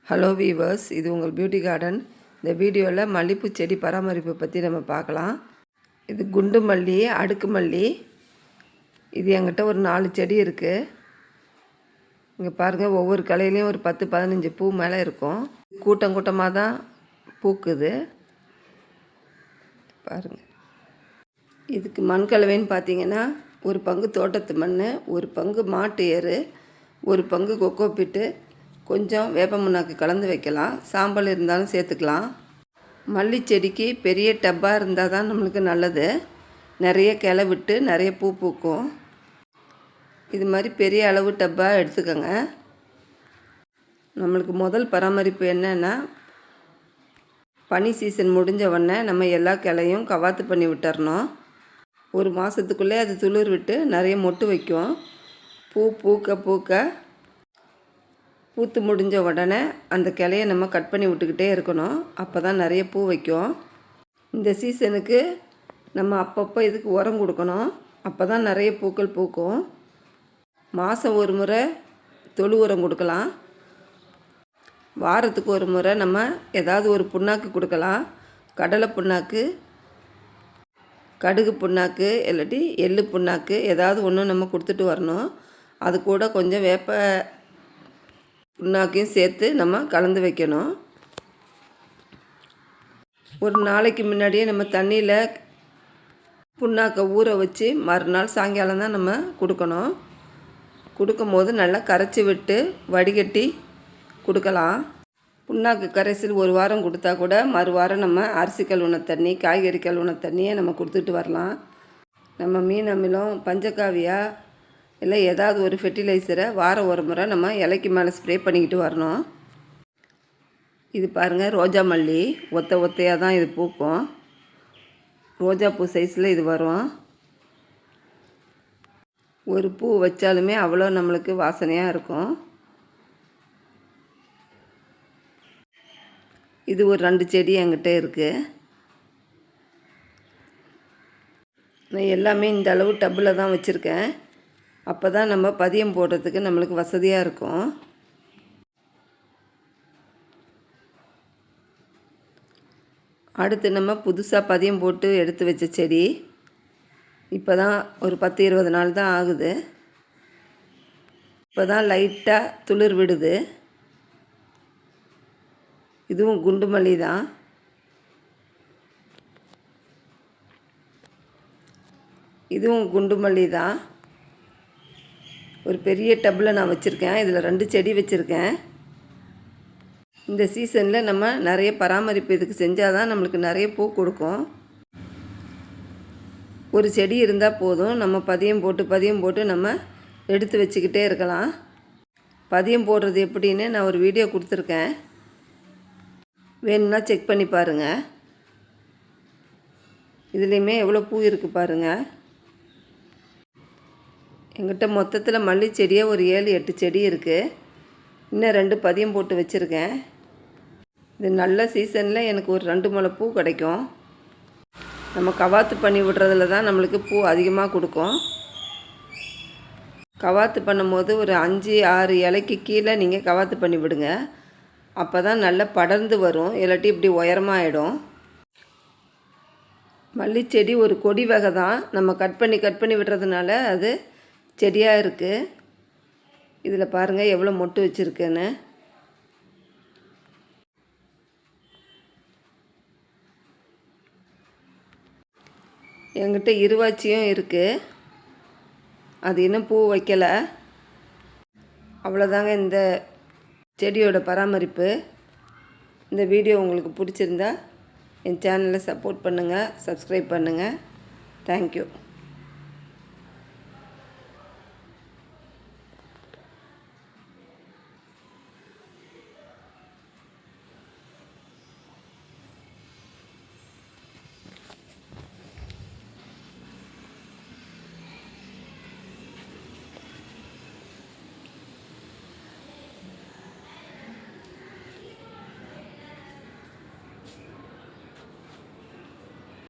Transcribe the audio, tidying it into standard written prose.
Hello viewers, இது உங்கள் beauty garden. இந்த வீடியோவில் மல்லிகைப்பூ செடி பராமரிப்பு பற்றி நம்ம பார்க்கலாம். இது குண்டு மல்லி, அடுக்கு மல்லி. இது என்கிட்ட ஒரு 4 செடி இருக்குது. இங்கே பாருங்கள், ஒவ்வொரு கலையிலையும் ஒரு 10-15 பூ மேலே இருக்கும். கூட்டம் கூட்டமாக தான் பூக்குது பாருங்கள். இதுக்கு மண் கலவைன்னு பார்த்தீங்கன்னா, ஒரு பங்கு தோட்டத்து மண், ஒரு பங்கு மாட்டு எரு, ஒரு பங்கு கொக்கோ பிட்டு, கொஞ்சம் வேப்ப முன்னாக்கு கலந்து வைக்கலாம். சாம்பல் இருந்தாலும் சேர்த்துக்கலாம். மல்லி செடிக்கு பெரிய டப்பாக இருந்தால் தான் நம்மளுக்கு நல்லது. நிறைய கிளை விட்டு நிறைய பூ பூக்கும். இது மாதிரி பெரிய அளவு டப்பாக எடுத்துக்கோங்க. நம்மளுக்கு முதல் பராமரிப்பு என்னென்னா, பனி சீசன் முடிஞ்ச உடனே நம்ம எல்லா கிளையும் கவாத்து பண்ணி விட்டுறணும். ஒரு மாதத்துக்குள்ளே அது துளிர் விட்டு நிறைய மொட்டு வைக்கும். பூ பூக்க பூக்க பூத்து முடிஞ்ச உடனே அந்த கிளையை நம்ம கட் பண்ணி விட்டுக்கிட்டே இருக்கணும். அப்போ தான் நிறைய பூ வைக்கும். இந்த சீசனுக்கு நம்ம அப்பப்போ இதுக்கு உரம் கொடுக்கணும். அப்போ தான் நிறைய பூக்கள் பூக்கும். மாதம் ஒரு முறை தொழு உரம் கொடுக்கலாம். வாரத்துக்கு ஒரு முறை நம்ம ஏதாவது ஒரு புண்ணாக்கு கொடுக்கலாம். கடலை புண்ணாக்கு, கடுகு புண்ணாக்கு, இல்லாட்டி எள்ளு புண்ணாக்கு, ஏதாவது ஒன்று நம்ம கொடுத்துட்டு வரணும். அது கூட கொஞ்சம் வேப்ப புண்ணாக்கையும் சேர்த்து நம்ம கலந்து வைக்கணும். ஒரு நாளைக்கு முன்னாடியே நம்ம தண்ணியில் புண்ணாக்கை ஊற வச்சு மறுநாள் சாயங்காலம் தான் நம்ம கொடுக்கணும். கொடுக்கும்போது நல்லா கரைச்சி விட்டு வடிகட்டி கொடுக்கலாம். புண்ணாக்கு கரைசல் ஒரு வாரம் கொடுத்தா கூட மறுவாரம் நம்ம அரிசி கழுவுன தண்ணி, காய்கறி கழுவுன தண்ணியை நம்ம கொடுத்துட்டு வரலாம். நம்ம மீன் அமிலம், பஞ்சகாவியா இல்லை ஏதாவது ஒரு ஃபெர்டிலைசரை வாரம் ஒரு முறை நம்ம இலைக்கு மேலே ஸ்ப்ரே பண்ணிக்கிட்டு வரணும். இது பாருங்கள், ரோஜா மல்லி ஒத்தையாக தான் இது பூக்கும். ரோஜா பூ சைஸில் இது வரும். ஒரு பூ வச்சாலுமே அவ்வளோ நம்மளுக்கு வாசனையாக இருக்கும். இது ஒரு 2 செடி என்கிட்ட இருக்குது. நான் எல்லாமே இந்த அளவு டப்பில் தான் வச்சுருக்கேன். அப்போ தான் நம்ம பதியம் போடுறதுக்கு நம்மளுக்கு வசதியாக இருக்கும். அடுத்து நம்ம புதுசாக பதியம் போட்டு எடுத்து வச்ச செடி. இப்போ தான் ஒரு 10-20 நாள் தான் ஆகுது. இப்போ தான் லைட்டாக துளிர் விடுது. இதுவும் குண்டு மல்லி தான். இதுவும் குண்டு மல்லி தான். ஒரு பெரிய டப்பில் நான் வச்சுருக்கேன். இதில் 2 செடி வச்சுருக்கேன். இந்த சீசனில் நம்ம நிறைய பராமரிப்பு இதுக்கு செஞ்சால் தான் நம்மளுக்கு நிறைய பூ கொடுக்கும். ஒரு செடி இருந்தால் போதும். நம்ம பதியம் போட்டு நம்ம எடுத்து வச்சுக்கிட்டே இருக்கலாம். பதியம் போடுறது எப்படின்னு நான் ஒரு வீடியோ கொடுத்துருக்கேன். வேணும்னா செக் பண்ணி பாருங்கள். இதுலேயுமே எவ்வளோ பூ இருக்குது பாருங்கள். எங்கிட்ட மொத்தத்தில் மல்லி செடியே ஒரு 7-8 செடி இருக்குது. இன்னும் 2 பதியம் போட்டு வச்சுருக்கேன். இது நல்ல சீசனில் எனக்கு ஒரு 2 முளை பூ கிடைக்கும். நம்ம கவாத்து பண்ணி விடுறதுல தான் நம்மளுக்கு பூ அதிகமாக கொடுக்கும். கவாத்து பண்ணும்போது ஒரு 5-6 இலைக்கு கீழே நீங்கள் கவாத்து பண்ணி விடுங்க. அப்போ தான் நல்லா படர்ந்து வரும். இல்லாட்டி இப்படி உயரமாகிடும். மல்லி செடி ஒரு கொடி வகை தான். நம்ம கட் பண்ணி விடுறதுனால அது செடியாக இருக்குது. இதில் பாருங்கள் எவ்வளோ மொட்டு வச்சுருக்குன்னு. என்கிட்ட இருவாச்சியும் இருக்குது. அது இன்னும் பூ வைக்கலை. அவ்வளோதாங்க இந்த செடியோட பராமரிப்பு. இந்த வீடியோ உங்களுக்கு பிடிச்சிருந்தா என் சேனலை சப்போர்ட் பண்ணுங்கள், சப்ஸ்கிரைப் பண்ணுங்கள். தேங்க்யூ.